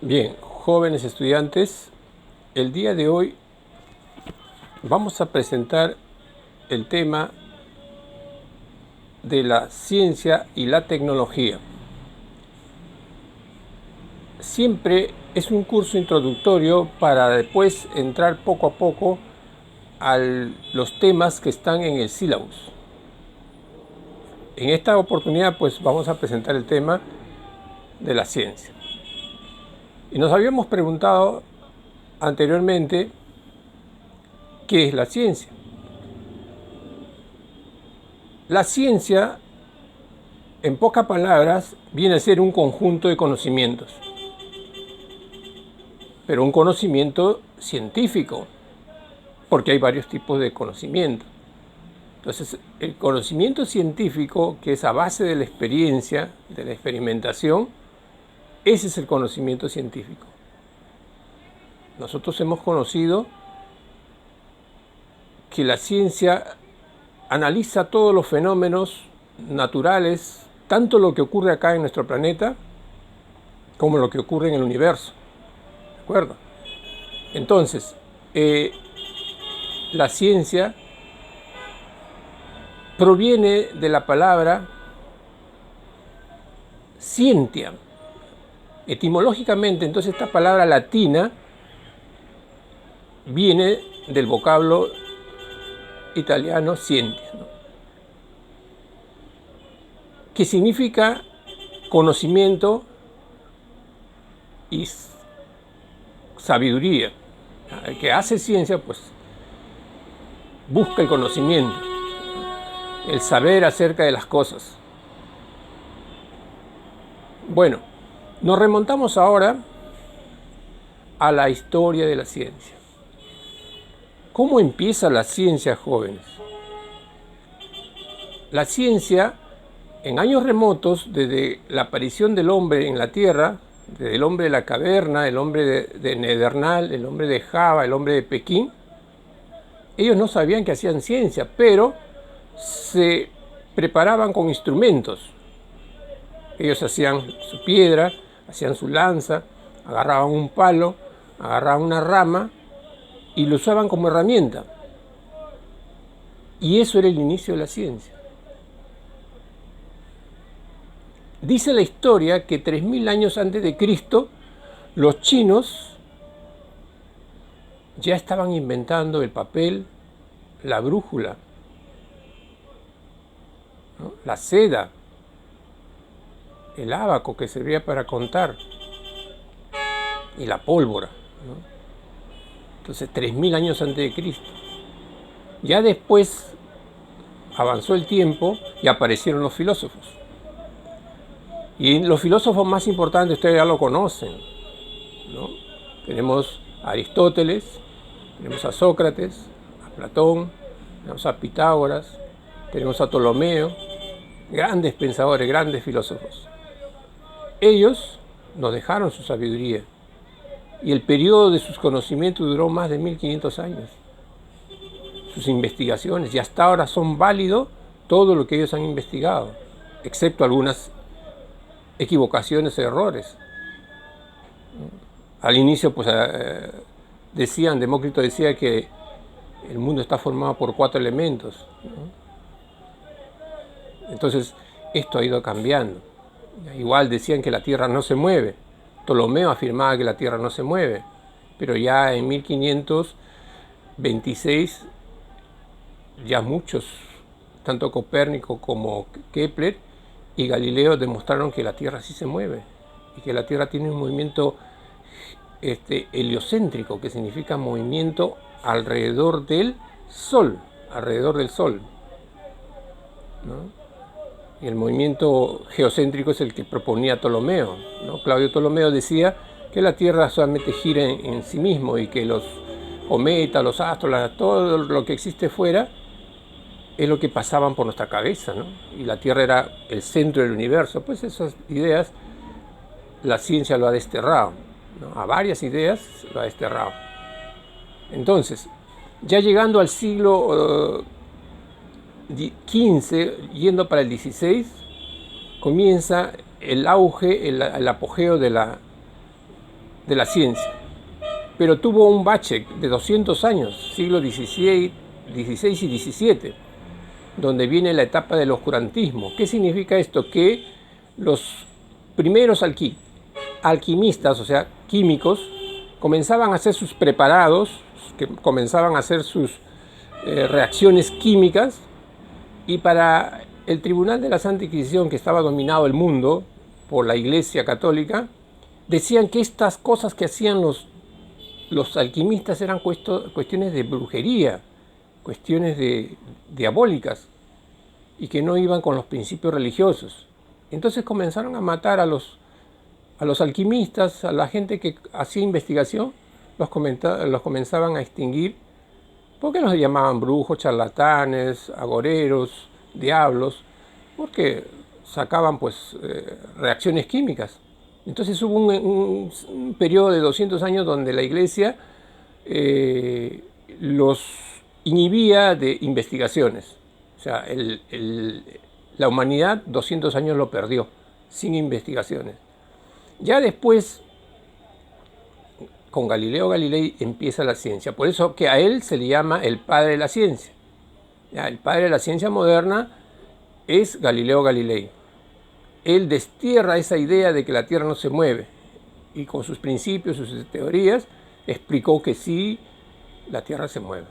Bien, jóvenes estudiantes, el día de hoy vamos a presentar el tema de la ciencia y la tecnología. Siempre es un curso introductorio para después entrar poco a poco a los temas que están en el sílabus. En esta oportunidad pues vamos a presentar el tema de la ciencia. Y nos habíamos preguntado anteriormente qué es la ciencia. La ciencia, en pocas palabras, viene a ser un conjunto de conocimientos, pero un conocimiento científico, porque hay varios tipos de conocimiento. Entonces, el conocimiento científico, que es a base de la experiencia, de la experimentación, ese es el conocimiento científico. Nosotros hemos conocido que la ciencia analiza todos los fenómenos naturales, tanto lo que ocurre acá en nuestro planeta, como lo que ocurre en el universo. ¿De acuerdo? Entonces, la ciencia proviene de la palabra scientia. Etimológicamente, entonces, esta palabra latina viene del vocablo italiano scientia, ¿no? Que significa conocimiento y sabiduría. El que hace ciencia, pues, busca el conocimiento, el saber acerca de las cosas. Bueno, nos remontamos ahora a la historia de la ciencia. ¿Cómo empieza la ciencia, jóvenes? La ciencia, en años remotos, desde la aparición del hombre en la Tierra, desde el hombre de la caverna, el hombre de Nedernal, el hombre de Java, el hombre de Pekín, ellos no sabían que hacían ciencia, pero se preparaban con instrumentos. Ellos hacían su piedra, hacían su lanza, agarraban un palo, agarraban una rama y lo usaban como herramienta. Y eso era el inicio de la ciencia. Dice la historia que 3000 años antes de Cristo, los chinos ya estaban inventando el papel, la brújula, ¿no?, la seda, el ábaco que servía para contar y la pólvora, ¿no? Entonces, 3000 años antes de Cristo. Ya después avanzó el tiempo y aparecieron los filósofos. Y los filósofos más importantes ustedes ya lo conocen, ¿no? Tenemos a Aristóteles, tenemos a Sócrates, a Platón, tenemos a Pitágoras, tenemos a Ptolomeo, grandes pensadores, grandes filósofos. Ellos nos dejaron su sabiduría y el periodo de sus conocimientos duró más de 1500 años. Sus investigaciones, y hasta ahora son válidos todo lo que ellos han investigado, excepto algunas equivocaciones, errores. Al inicio, pues, Demócrito decía que el mundo está formado por 4 elementos, ¿no? Entonces, esto ha ido cambiando. Igual decían que la Tierra no se mueve. Ptolomeo afirmaba que la Tierra no se mueve, pero ya en 1526 ya muchos, tanto Copérnico como Kepler y Galileo, demostraron que la Tierra sí se mueve y que la Tierra tiene un movimiento heliocéntrico, que significa movimiento alrededor del Sol, ¿no? Y el movimiento geocéntrico es el que proponía Ptolomeo, ¿no? Claudio Ptolomeo decía que la Tierra solamente gira en sí mismo y que los cometas, los astros, todo lo que existe fuera es lo que pasaban por nuestra cabeza, ¿no? Y la Tierra era el centro del universo. Pues esas ideas la ciencia lo ha desterrado, ¿no? A varias ideas lo ha desterrado. Entonces, ya llegando al siglo XV, yendo para el XVI, comienza el auge, el apogeo de la de la ciencia, pero tuvo un bache de 200 años, siglo XVI y XVII, donde viene la etapa del oscurantismo. ¿Qué significa esto? Que los primeros alquimistas, o sea, químicos, comenzaban a hacer sus preparados, que comenzaban a hacer sus reacciones químicas, y para el Tribunal de la Santa Inquisición, que estaba dominado el mundo por la Iglesia Católica, decían que estas cosas que hacían los alquimistas eran cuestiones de brujería, cuestiones diabólicas, y que no iban con los principios religiosos. Entonces comenzaron a matar a los alquimistas, a la gente que hacía investigación, los comenzaban a extinguir, porque los llamaban brujos, charlatanes, agoreros, diablos, porque sacaban pues reacciones químicas. Entonces hubo un periodo de 200 años donde la Iglesia los inhibía de investigaciones. O sea, la humanidad 200 años lo perdió, sin investigaciones. Ya después, con Galileo Galilei empieza la ciencia. Por eso que a él se le llama el padre de la ciencia. Ya, el padre de la ciencia moderna es Galileo Galilei. Él destierra esa idea de que la Tierra no se mueve, y con sus principios, sus teorías, explicó que sí, la Tierra se mueve,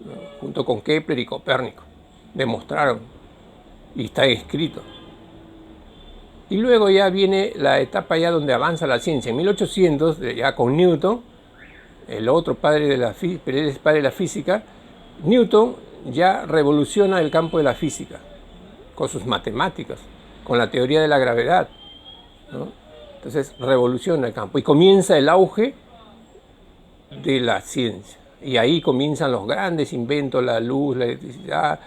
¿no? Junto con Kepler y Copérnico. Demostraron, y está escrito. Y luego ya viene la etapa ya donde avanza la ciencia. En 1800, ya con Newton, el otro padre de la física, Newton ya revoluciona el campo de la física, con sus matemáticas, con la teoría de la gravedad, ¿no? Entonces revoluciona el campo y comienza el auge de la ciencia. Y ahí comienzan los grandes inventos, la luz, la electricidad,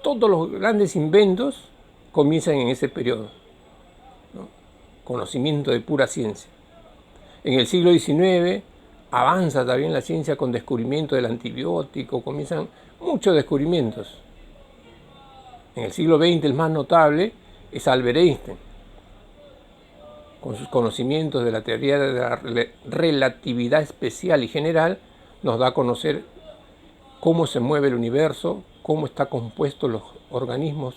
todos los grandes inventos comienzan en ese periodo, ¿no? Conocimiento de pura ciencia. En el siglo XIX avanza también la ciencia con descubrimiento del antibiótico, comienzan muchos descubrimientos. En el siglo XX el más notable es Albert Einstein, con sus conocimientos de la teoría de la relatividad especial y general, nos da a conocer cómo se mueve el universo, cómo está compuesto los organismos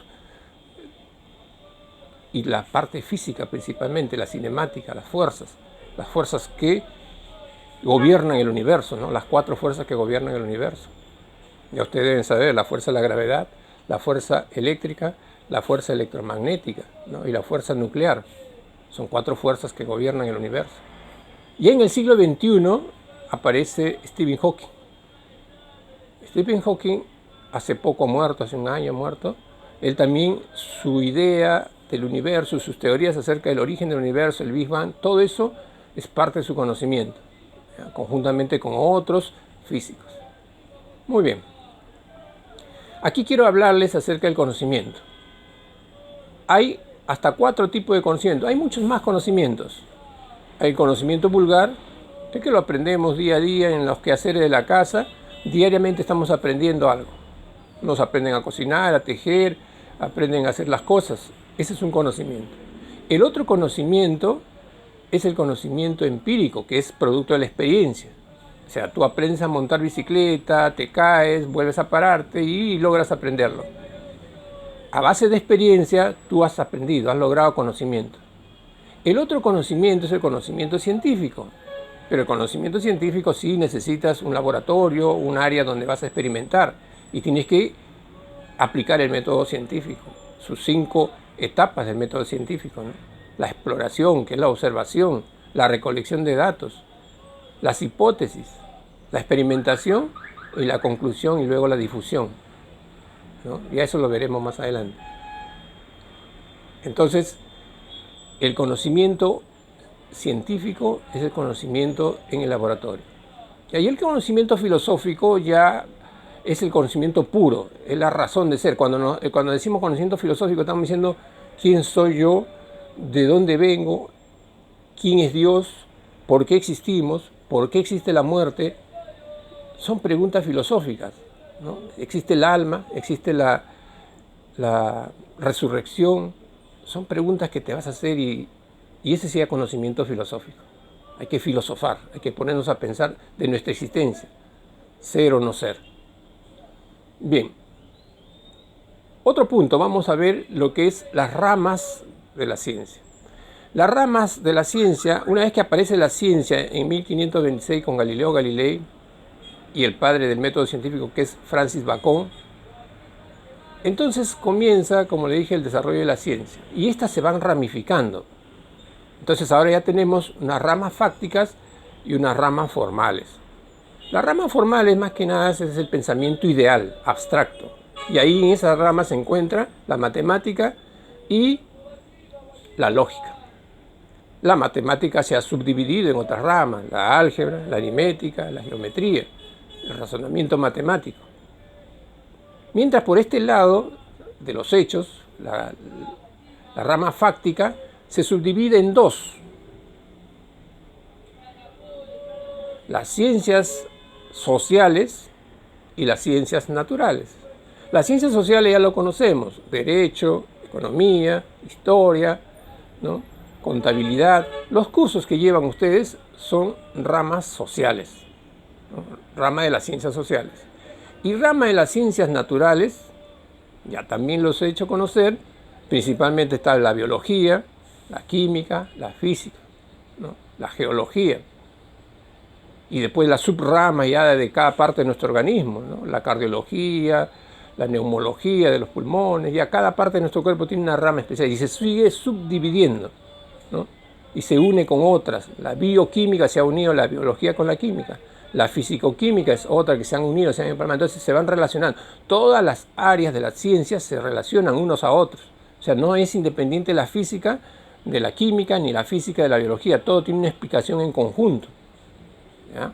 y la parte física principalmente, la cinemática, las fuerzas que gobiernan el universo, ¿no? Las 4 fuerzas que gobiernan el universo. Ya ustedes deben saber, la fuerza de la gravedad, la fuerza eléctrica, la fuerza electromagnética, ¿no? Y la fuerza nuclear. Son 4 fuerzas que gobiernan el universo. Y en el siglo XXI aparece Stephen Hawking. Stephen Hawking hace poco muerto, hace un año muerto. Él también, su idea del universo, sus teorías acerca del origen del universo, el Big Bang, todo eso es parte de su conocimiento, ¿ya? Conjuntamente con otros físicos. Muy bien. Aquí quiero hablarles acerca del conocimiento. Hay hasta 4 tipos de conocimiento. Hay muchos más conocimientos. Hay el conocimiento vulgar, que lo aprendemos día a día en los quehaceres de la casa. Diariamente estamos aprendiendo algo. Nos aprenden a cocinar, a tejer, aprenden a hacer las cosas. Ese es un conocimiento. El otro conocimiento es el conocimiento empírico, que es producto de la experiencia. O sea, tú aprendes a montar bicicleta, te caes, vuelves a pararte y logras aprenderlo. A base de experiencia, tú has aprendido, has logrado conocimiento. El otro conocimiento es el conocimiento científico. Pero el conocimiento científico sí necesitas un laboratorio, un área donde vas a experimentar. Y tienes que aplicar el método científico, sus 5 etapas del método científico, ¿no? La exploración, que es la observación, la recolección de datos, las hipótesis, la experimentación y la conclusión y luego la difusión, ¿no? Y a eso lo veremos más adelante. Entonces, el conocimiento científico es el conocimiento en el laboratorio. Y ahí el conocimiento filosófico ya es el conocimiento puro, es la razón de ser. Cuando decimos conocimiento filosófico estamos diciendo quién soy yo, de dónde vengo, quién es Dios, por qué existimos, por qué existe la muerte. Son preguntas filosóficas, ¿no? Existe el alma, existe la resurrección. Son preguntas que te vas a hacer y ese sería conocimiento filosófico. hay que filosofar, hay que ponernos a pensar de nuestra existencia, ser o no ser. Bien, otro punto, vamos a ver lo que es las ramas de la ciencia. Las ramas de la ciencia, una vez que aparece la ciencia en 1526 con Galileo Galilei y el padre del método científico que es Francis Bacon, entonces comienza, como le dije, el desarrollo de la ciencia y estas se van ramificando. Entonces ahora ya tenemos unas ramas fácticas y unas ramas formales. Las ramas formales más que nada es el pensamiento ideal, abstracto. Y ahí en esas ramas se encuentra la matemática y la lógica. La matemática se ha subdividido en otras ramas, la álgebra, la aritmética, la geometría, el razonamiento matemático. Mientras por este lado de los hechos, la rama fáctica se subdivide en dos. Las ciencias sociales y las ciencias naturales. Las ciencias sociales ya lo conocemos, derecho, economía, historia, ¿no? Contabilidad. Los cursos que llevan ustedes son ramas sociales, ¿no? Rama de las ciencias sociales. Y rama de las ciencias naturales, ya también los he hecho conocer, principalmente está la biología, la química, la física, ¿no? La geología. Y después la subrama ya de cada parte de nuestro organismo, ¿no? La cardiología, la neumología de los pulmones, ya cada parte de nuestro cuerpo tiene una rama especial y se sigue subdividiendo, ¿no? Y se une con otras. La bioquímica se ha unido a la biología con la química. La fisicoquímica es otra que se han unido, se han empalmado. Entonces se van relacionando. Todas las áreas de las ciencias se relacionan unos a otros. O sea, no es independiente la física de la química ni la física de la biología. Todo tiene una explicación en conjunto, ¿ya?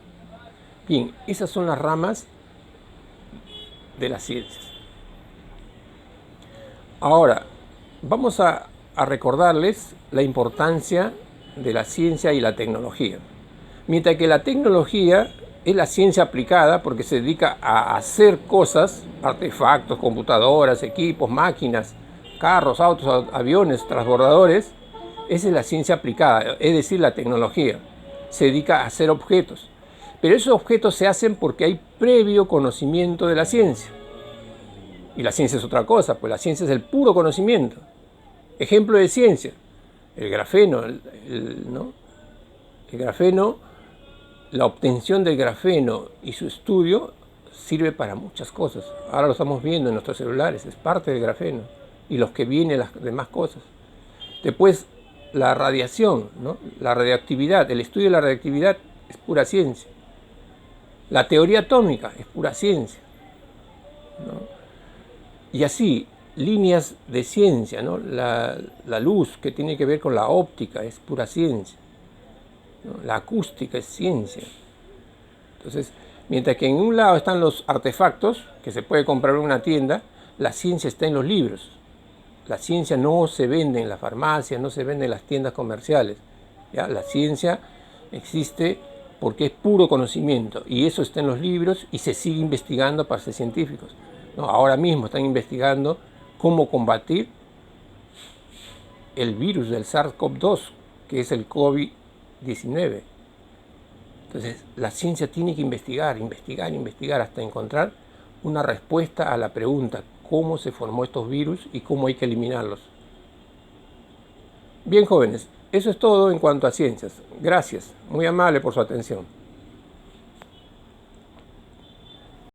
Bien, esas son las ramas de las ciencias. Ahora, vamos a recordarles la importancia de la ciencia y la tecnología. Mientras que la tecnología es la ciencia aplicada porque se dedica a hacer cosas, artefactos, computadoras, equipos, máquinas, carros, autos, aviones, transbordadores, esa es la ciencia aplicada, es decir, la tecnología. Se dedica a hacer objetos. Pero esos objetos se hacen porque hay previo conocimiento de la ciencia. Y la ciencia es otra cosa, pues la ciencia es el puro conocimiento. Ejemplo de ciencia, el grafeno, ¿no? El grafeno, la obtención del grafeno y su estudio sirve para muchas cosas. Ahora lo estamos viendo en nuestros celulares, es parte del grafeno y los que vienen las demás cosas. Después, la radiación, ¿no? La radioactividad, el estudio de la radioactividad es pura ciencia. La teoría atómica es pura ciencia, ¿no? Y así, líneas de ciencia, ¿no? La luz que tiene que ver con la óptica es pura ciencia, ¿no? La acústica es ciencia. Entonces, mientras que en un lado están los artefactos que se puede comprar en una tienda, la ciencia está en los libros. La ciencia no se vende en la farmacia, no se vende en las tiendas comerciales, ¿ya? La ciencia existe porque es puro conocimiento y eso está en los libros y se sigue investigando para ser científicos, ¿no? Ahora mismo están investigando cómo combatir el virus del SARS-CoV-2, que es el COVID-19. Entonces, la ciencia tiene que investigar hasta encontrar una respuesta a la pregunta cómo se formó estos virus y cómo hay que eliminarlos. Bien, jóvenes, eso es todo en cuanto a ciencias. Gracias, muy amable por su atención.